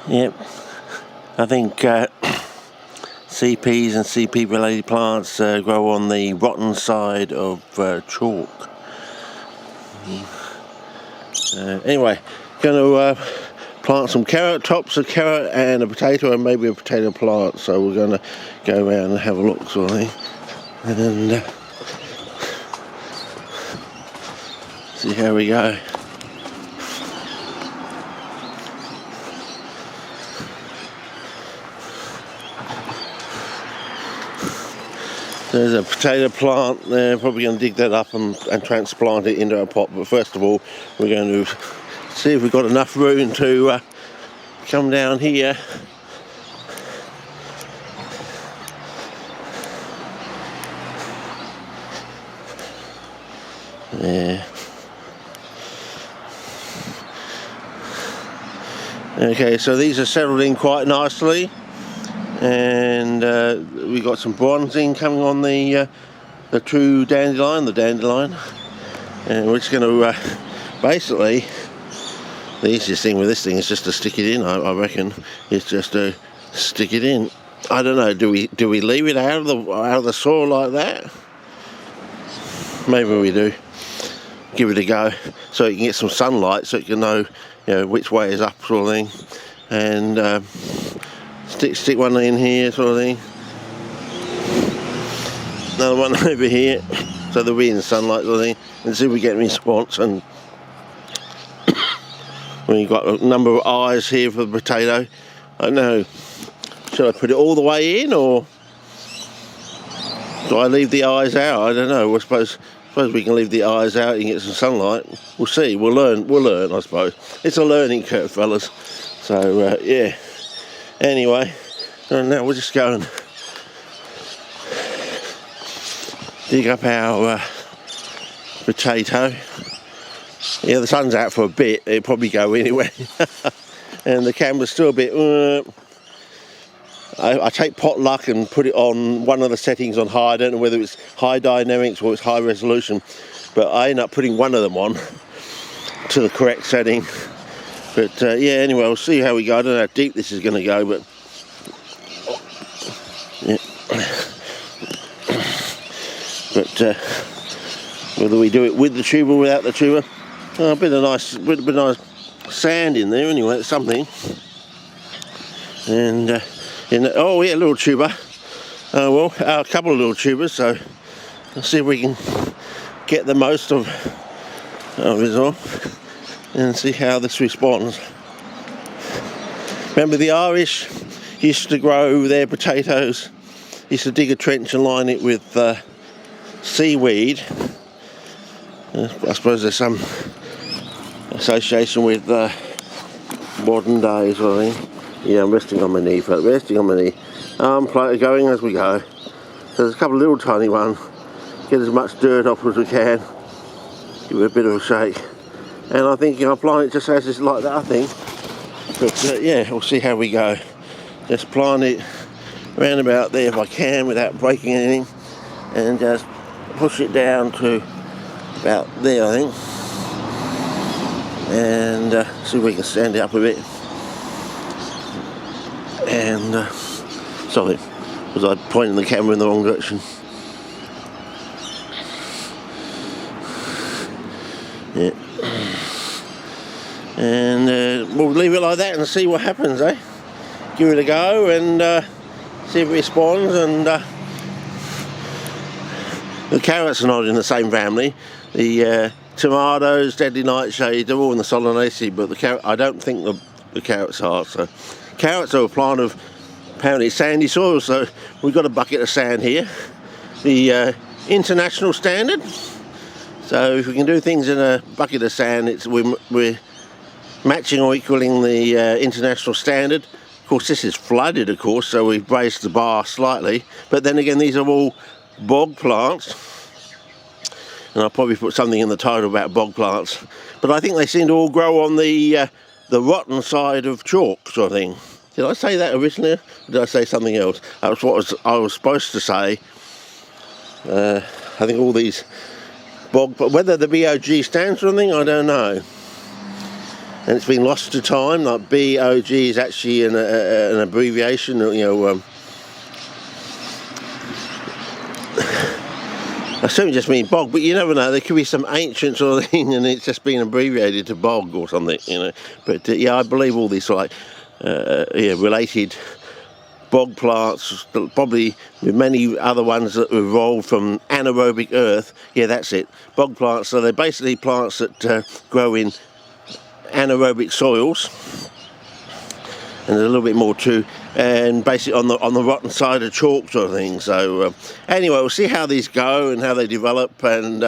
Yep, I think CPs and CP related plants grow on the rotten side of chalk. Anyway, going to plant some carrot tops, a carrot and a potato, and maybe a potato plant. So we're going to go around and have a look, sort of thing, and see how we go. There's a potato plant there, probably going to dig that up and transplant it into a pot. But first of all, we're going to see if we've got enough room to come down here. Yeah. Okay, so these are settled in quite nicely. And we got some bronzing coming on the true dandelion, and we're just going to basically, the easiest thing with this thing is just to stick it in. I reckon it's just to stick it in. I don't know. Do we leave it out of the soil like that? Maybe we do. Give it a go so you can get some sunlight, so you can know which way is up, sort of thing, and. Stick one in here, sort of thing. Another one over here, so they'll be in the sunlight, sort of thing, and see if we get any spots. And we've got a number of eyes here for the potato. I don't know, should I put it all the way in, or do I leave the eyes out? I don't know. I suppose we can leave the eyes out and get some sunlight. We'll see. We'll learn. I suppose it's a learning curve, fellas. So yeah. Anyway, now we'll just go and dig up our potato. Yeah, the sun's out for a bit. It'll probably go anyway. And the camera's still a bit... I take potluck and put it on one of the settings on high. I don't know whether it's high dynamics or it's high resolution, but I end up putting one of them on to the correct setting. But yeah, anyway, we'll see how we go. I don't know how deep this is going to go, but yeah. But whether we do it with the tuber or without the tuber, a bit of nice sand in there. Anyway, it's something. And oh yeah, a little tuber. Well, a couple of little tubers. So let's see if we can get the most of it all. And see how this responds. Remember, the Irish used to grow their potatoes, used to dig a trench and line it with seaweed. I suppose there's some association with modern days, I think. Yeah, I'm resting on my knee, folks, resting on my knee. Going as we go. So there's a couple of little tiny ones. Get as much dirt off as we can. Give it a bit of a shake. And I think I'll plant it just as it's like that, I think. But yeah, we'll see how we go. Just plant it round about there if I can without breaking anything. And just push it down to about there, I think. And see if we can stand it up a bit. And, sorry, was I pointing the camera in the wrong direction? Yeah. And we'll leave it like that and see what happens, eh? Give it a go and see if it responds. And the carrots are not in the same family. The tomatoes, deadly nightshade, they're all in the Solanaceae, but the carrot, I don't think the carrots are. So carrots are a plant of apparently sandy soil, so we've got a bucket of sand here. The international standard. So if we can do things in a bucket of sand, we're matching or equaling the international standard. Of course, this is flooded, of course, so we've raised the bar slightly. But then again, these are all bog plants. And I'll probably put something in the title about bog plants. But I think they seem to all grow on the rotten side of chalk, sort of thing. Did I say that originally? Or did I say something else? That's what I was supposed to say. I think all these bog, but whether the BOG stands for anything, I don't know. and it's been lost to time. Like BOG is actually an abbreviation, I assume it just means bog, but you never know. There could be some ancient sort of thing, and it's just been abbreviated to bog or something, But yeah, I believe all these related bog plants, probably with many other ones that evolved from anaerobic earth. Yeah, that's it. Bog plants. So they're basically plants that grow in anaerobic soils, and there's a little bit more too, and basically on the rotten side of chalk sort of thing. So anyway, we'll see how these go and how they develop, and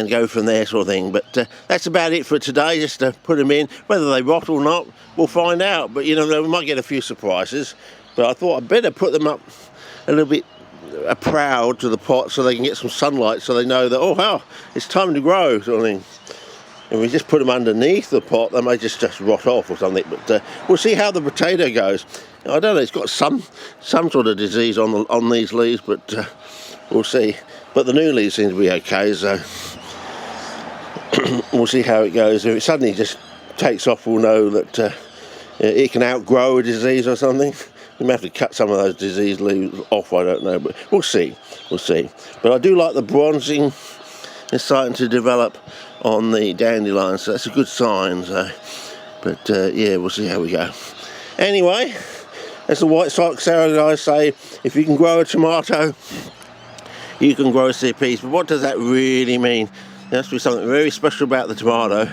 go from there sort of thing. But that's about it for today, just to put them in. Whether they rot or not, we'll find out. But we might get a few surprises. But I thought I'd better put them up a little bit proud to the pot, so they can get some sunlight, so they know that, oh wow, it's time to grow sort of thing. If we just put them underneath the pot, they may just rot off or something. But we'll see how the potato goes. I don't know, it's got some sort of disease on these leaves, but we'll see. But the new leaves seem to be okay, so we'll see how it goes. If it suddenly just takes off, we'll know that it can outgrow a disease or something. We may have to cut some of those diseased leaves off, I don't know, but we'll see. But I do like the bronzing is starting to develop on the dandelions, so that's a good sign. So, but yeah, we'll see how we go. Anyway, as the White Sox guys say, if you can grow a tomato, you can grow CPs. But what does that really mean? There has to be something very special about the tomato.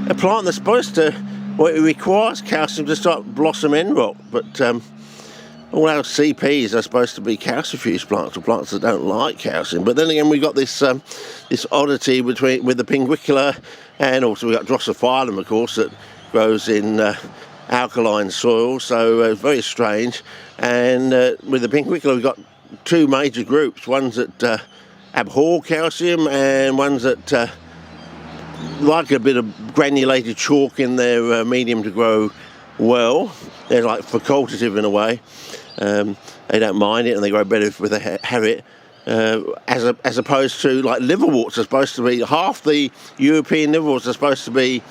A plant that's supposed to, it requires calcium to start blossom end rot, but all our CPs are supposed to be calcifuge plants, or plants that don't like calcium. But then again, we've got this this oddity with the pinguicula, and also we've got Drosophilum, of course, that grows in alkaline soil, so very strange. And with the pinguicula, we've got two major groups, ones that abhor calcium and ones that like a bit of granulated chalk in their medium to grow well. They're like facultative in a way. They don't mind it, and they grow better with a habit, as opposed to like liverworts are supposed to be, half the European liverworts are supposed to be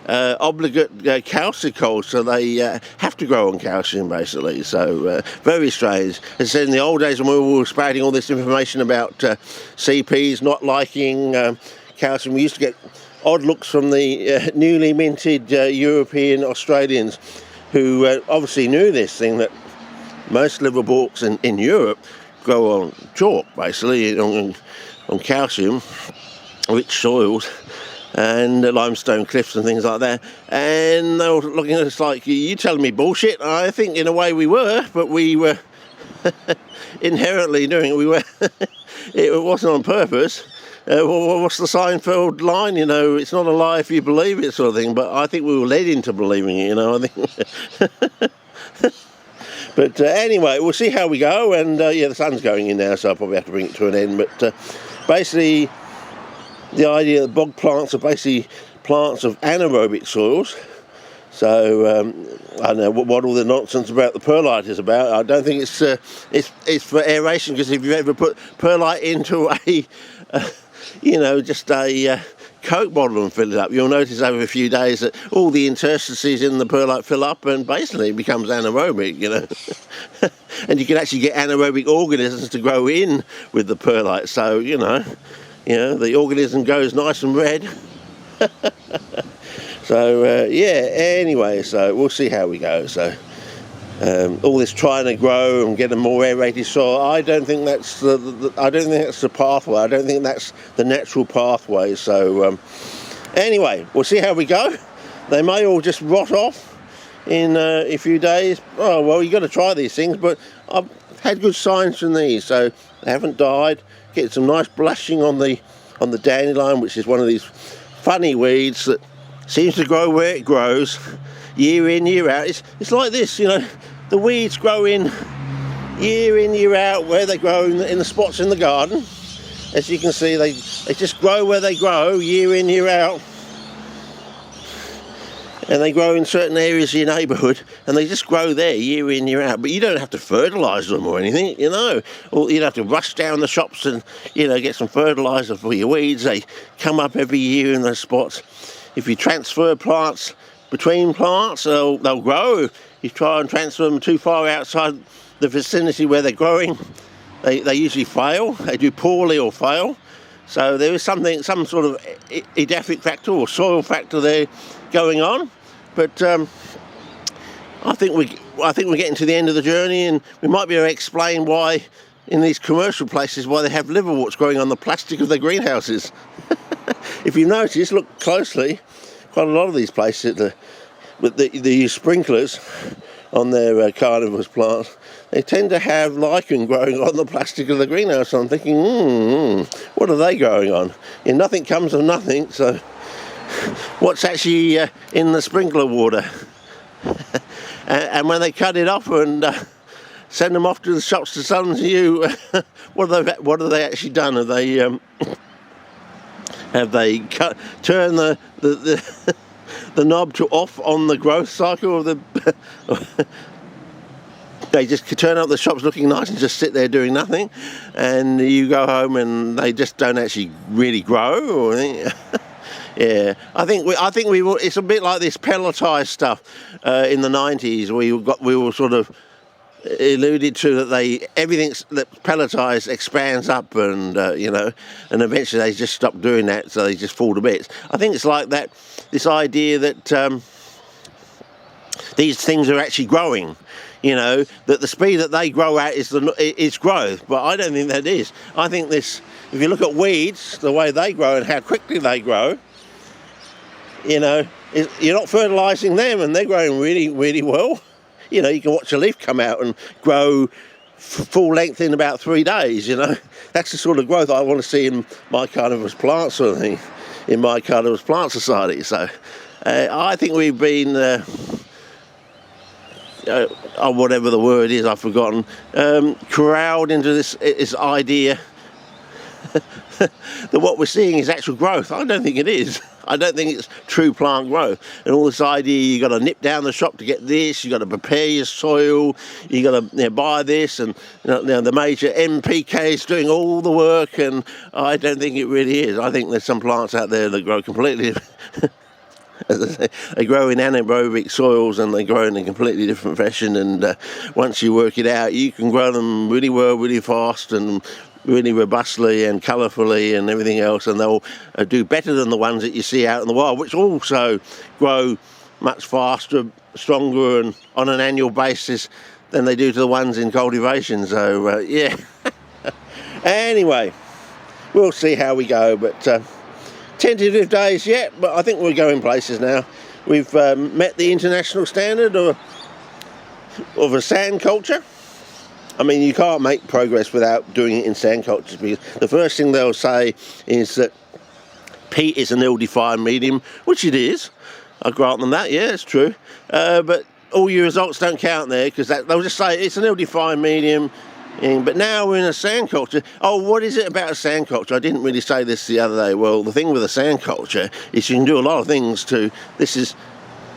obligate calcicoles, so they have to grow on calcium basically. So very strange. As I said, in the old days when we were spouting all this information about CPs not liking calcium, we used to get odd looks from the newly minted European Australians, who obviously knew this thing, that most liverworts in Europe grow on chalk, basically, on calcium rich soils and limestone cliffs and things like that. And they were looking at us like, you telling me bullshit? I think in a way we were, but we were inherently doing it. It wasn't on purpose. What's the Seinfeld line? It's not a lie if you believe it, sort of thing. But I think we were led into believing it, I think. But anyway, we'll see how we go. And yeah, the sun's going in now, so I'll probably have to bring it to an end. But basically, the idea that bog plants are basically plants of anaerobic soils. So I don't know what all the nonsense about the perlite is about. I don't think it's for aeration, because if you ever put perlite into a just a Coke bottle and fill it up, you'll notice over a few days that all the interstices in the perlite fill up, and basically it becomes anaerobic, and you can actually get anaerobic organisms to grow in with the perlite. So the organism goes nice and red. So yeah, anyway, so we'll see how we go. So all this trying to grow and get a more aerated soil, I don't think that's the pathway. I don't think that's the natural pathway. So anyway, we'll see how we go. They may all just rot off in a few days. Oh well, you got to try these things. But I've had good signs from these, so they haven't died. Get some nice blushing on the dandelion, which is one of these funny weeds that seems to grow where it grows, year in, year out. It's like this, the weeds grow in, year out, where they grow in the spots in the garden. As you can see, they just grow where they grow, year in, year out. And they grow in certain areas of your neighbourhood, and they just grow there, year in, year out. But you don't have to fertilise them or anything, Or you don't have to rush down the shops and, get some fertiliser for your weeds. They come up every year in those spots. if you transfer plants between plants, they'll grow. If you try and transfer them too far outside the vicinity where they're growing, they usually fail. They do poorly or fail. So there is some sort of edaphic factor or soil factor there going on. But I think we're getting to the end of the journey, and we might be able to explain why in these commercial places why they have liverworts growing on the plastic of their greenhouses. If you notice, look closely, quite a lot of these places with the sprinklers on their carnivorous plants, they tend to have lichen growing on the plastic of the greenhouse. So I'm thinking, what are they growing on? Yeah, nothing comes of nothing, so what's actually in the sprinkler water? And when they cut it off and send them off to the shops to sell them to you, what have they actually done? Have they turned the knob to off on the growth cycle of the? They just turn up the shops looking nice and just sit there doing nothing, and you go home and they just don't actually really grow. Or yeah, I think we will. It's a bit like this pelletized stuff in the 90s. We were sort of alluded to that everything that pelletized expands up, and and eventually they just stop doing that, so they just fall to bits. I think it's like that. This idea that these things are actually growing. That the speed that they grow at is growth, but I don't think that is. I think this, if you look at weeds, the way they grow and how quickly they grow, you're not fertilising them, and they're growing really, really well. You can watch a leaf come out and grow full length in about 3 days. That's the sort of growth I want to see in my carnivorous plant sort of thing, in my carnivorous plant society. So I think we've been. Whatever the word is, I've forgotten, corralled into this idea that what we're seeing is actual growth. I don't think it is. I don't think it's true plant growth. And all this idea, you got to nip down the shop to get this, you got to prepare your soil, you got to buy this, and the major NPK is doing all the work, and I don't think it really is. I think there's some plants out there that grow completely as I say, they grow in anaerobic soils, and they grow in a completely different fashion, and once you work it out, you can grow them really well, really fast, and really robustly and colourfully and everything else, and they'll do better than the ones that you see out in the wild, which also grow much faster, stronger, and on an annual basis than they do to the ones in cultivation. So yeah. Anyway, we'll see how we go, but tentative days yet, but I think we're going places now. We've met the international standard of a sand culture. I mean, you can't make progress without doing it in sand cultures, because the first thing they'll say is that peat is an ill-defined medium, which it is. I grant them that, yeah, it's true. But all your results don't count there, because they'll just say it's an ill-defined medium. But now we're in a sand culture. Oh, what is it about a sand culture? I didn't really say this the other day. Well, the thing with a sand culture is you can do a lot of things to, this is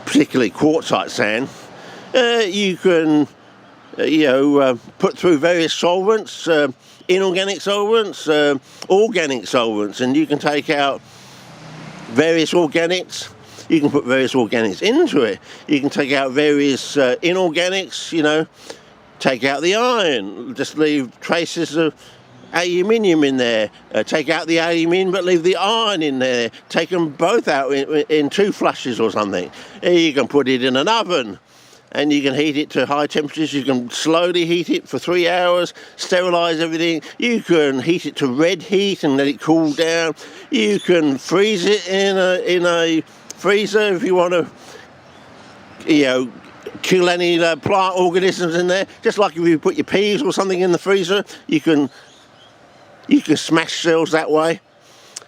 particularly quartzite sand. You can, put through various solvents, inorganic solvents, organic solvents, and you can take out various organics. You can put various organics into it. You can take out various inorganics, take out the iron, just leave traces of aluminium in there. Take out the aluminium but leave the iron in there. Take them both out in 2 flushes or something. You can put it in an oven and you can heat it to high temperatures. You can slowly heat it for 3 hours, sterilise everything. You can heat it to red heat and let it cool down. You can freeze it in a freezer if you want to, kill any plant organisms in there. Just like if you put your peas or something in the freezer, you can smash cells that way.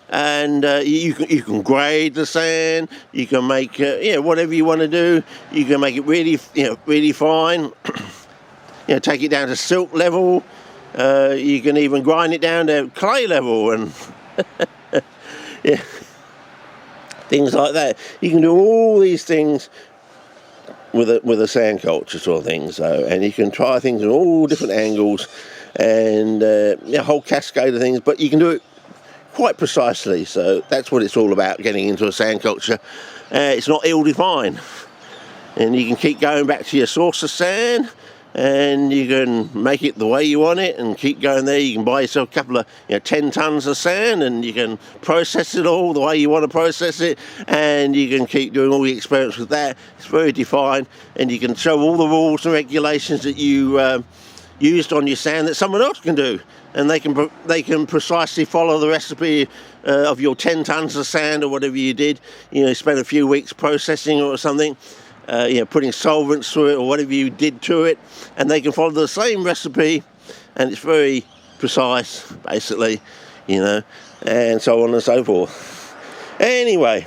And you can grade the sand. You can make whatever you want to do. You can make it really really fine. Take it down to silt level. You can even grind it down to clay level, and things like that. You can do all these things with a sand culture sort of thing. So, and you can try things at all different angles, and a whole cascade of things. But you can do it quite precisely. So that's what it's all about, getting into a sand culture. It's not ill-defined, and you can keep going back to your source of sand, and you can make it the way you want it and keep going there. You can buy yourself a couple of 10 tons of sand, and you can process it all the way you want to process it, and you can keep doing all the experiments with that. It's very defined, and you can show all the rules and regulations that you used on your sand that someone else can do, and they can precisely follow the recipe of your 10 tons of sand or whatever you did. Spend a few weeks processing or something, putting solvents through it or whatever you did to it, and they can follow the same recipe, and it's very precise, basically, and so on and so forth. Anyway,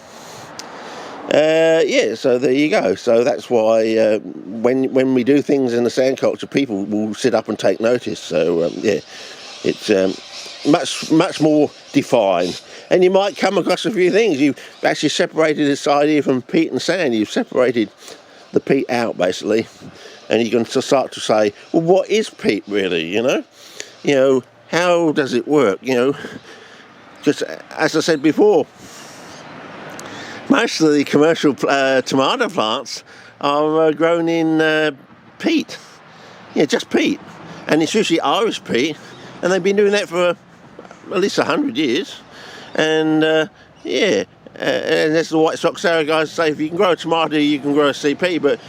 so there you go. So that's why when we do things in the sand culture, people will sit up and take notice. So it's much more defined. And you might come across a few things. You've actually separated this idea from peat and sand. You've separated the peat out, basically, and you can start to say, well, what is peat really? How does it work? Because as I said before, most of the commercial tomato plants are grown in peat. Just peat, and it's usually Irish peat, and they've been doing that for at least 100 years. And and as the White Sox Sarah guys say, if you can grow a tomato, you can grow a CP. But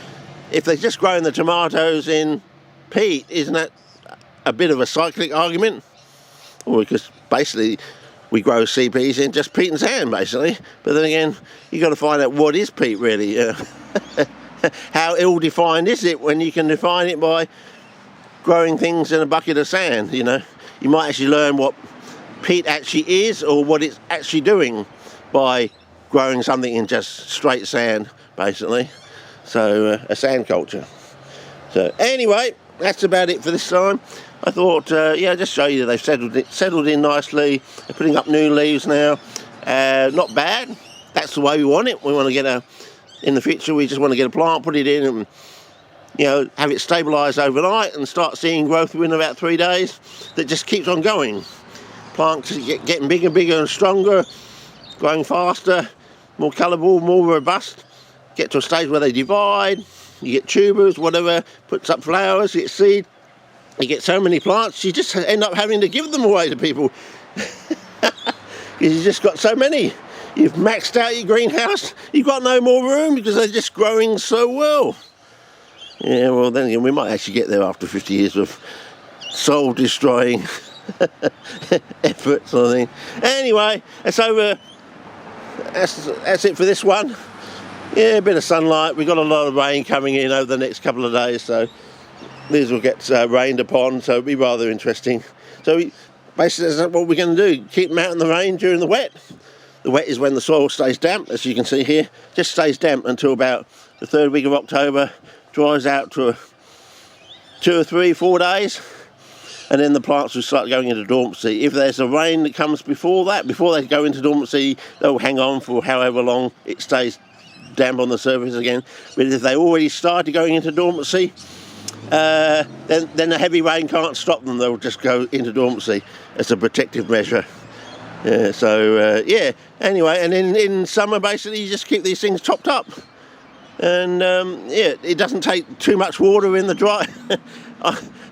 if they're just growing the tomatoes in peat, isn't that a bit of a cyclic argument? Well, because basically we grow CPs in just peat and sand, basically. But then again, you've got to find out what is peat really. How ill-defined is it when you can define it by growing things in a bucket of sand? You might actually learn what peat actually is, or what it's actually doing, by growing something in just straight sand, basically. So a sand culture. So anyway, that's about it for this time. I thought, just show you that they've settled in nicely. They're putting up new leaves now. Not bad. That's the way we want it. We want to get in the future, we just want to get a plant, put it in, and have it stabilised overnight and start seeing growth within about 3 days that just keeps on going. Plants getting bigger, bigger and stronger, growing faster, more colourful, more robust. Get to a stage where they divide, you get tubers, whatever, puts up flowers, you get seed. You get so many plants, you just end up having to give them away to people. Because you've just got so many. You've maxed out your greenhouse, you've got no more room because they're just growing so well. Yeah, well then again, we might actually get there after 50 years of soul-destroying efforts, I think. Anyway, that's over. That's it for this one. Yeah, a bit of sunlight. We've got a lot of rain coming in over the next couple of days, so these will get rained upon, so it'll be rather interesting. So basically that's what we're going to do, keep them out in the rain during the wet. The wet is when the soil stays damp, as you can see here. Just stays damp until about the 3rd week of October, dries out to 2 or 3, 4 days, and then the plants will start going into dormancy. If there's a rain that comes before that, before they go into dormancy, they'll hang on for however long it stays damp on the surface again. But if they already started going into dormancy, then the heavy rain can't stop them. They'll just go into dormancy as a protective measure. Anyway, and in summer basically you just keep these things topped up, and it doesn't take too much water in the dry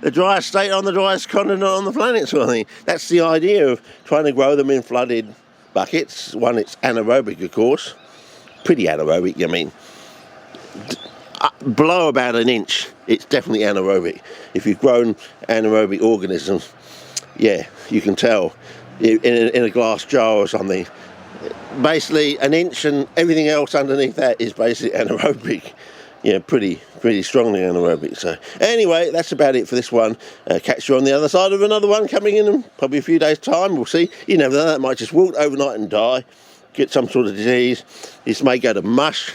the driest state on the driest continent on the planet, sort of thing. That's the idea of trying to grow them in flooded buckets. One, it's anaerobic, of course, pretty anaerobic. I mean, below about an inch, it's definitely anaerobic. If you've grown anaerobic organisms, yeah, you can tell in a glass jar or something. Basically, an inch and everything else underneath that is basically anaerobic. Yeah, pretty strongly anaerobic. So anyway, that's about it for this one. Catch you on the other side of another one coming in probably a few days' time. We'll see. You never know, that might just wilt overnight and die. Get some sort of disease. This may go to mush.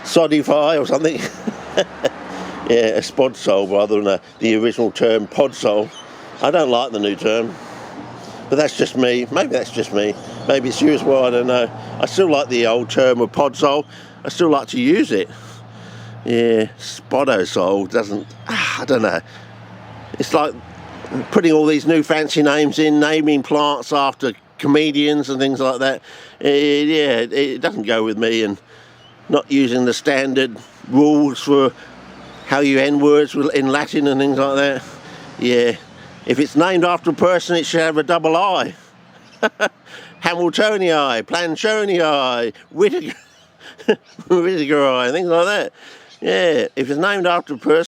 Sodify or something. Yeah, a spod sole rather than the original term pod sole. I don't like the new term, but that's just me. Maybe that's just me. Maybe it's you as well, I don't know. I still like the old term of pod sole. I still like to use it. Yeah, spodo sole doesn't, I don't know. It's like putting all these new fancy names in, naming plants after comedians and things like that. Yeah, it doesn't go with me, and not using the standard rules for how you end words in Latin and things like that. Yeah, if it's named after a person, it should have a double I. Hamiltonii, Planchonii, Whittaker, things like that. Yeah, if it's named after a person,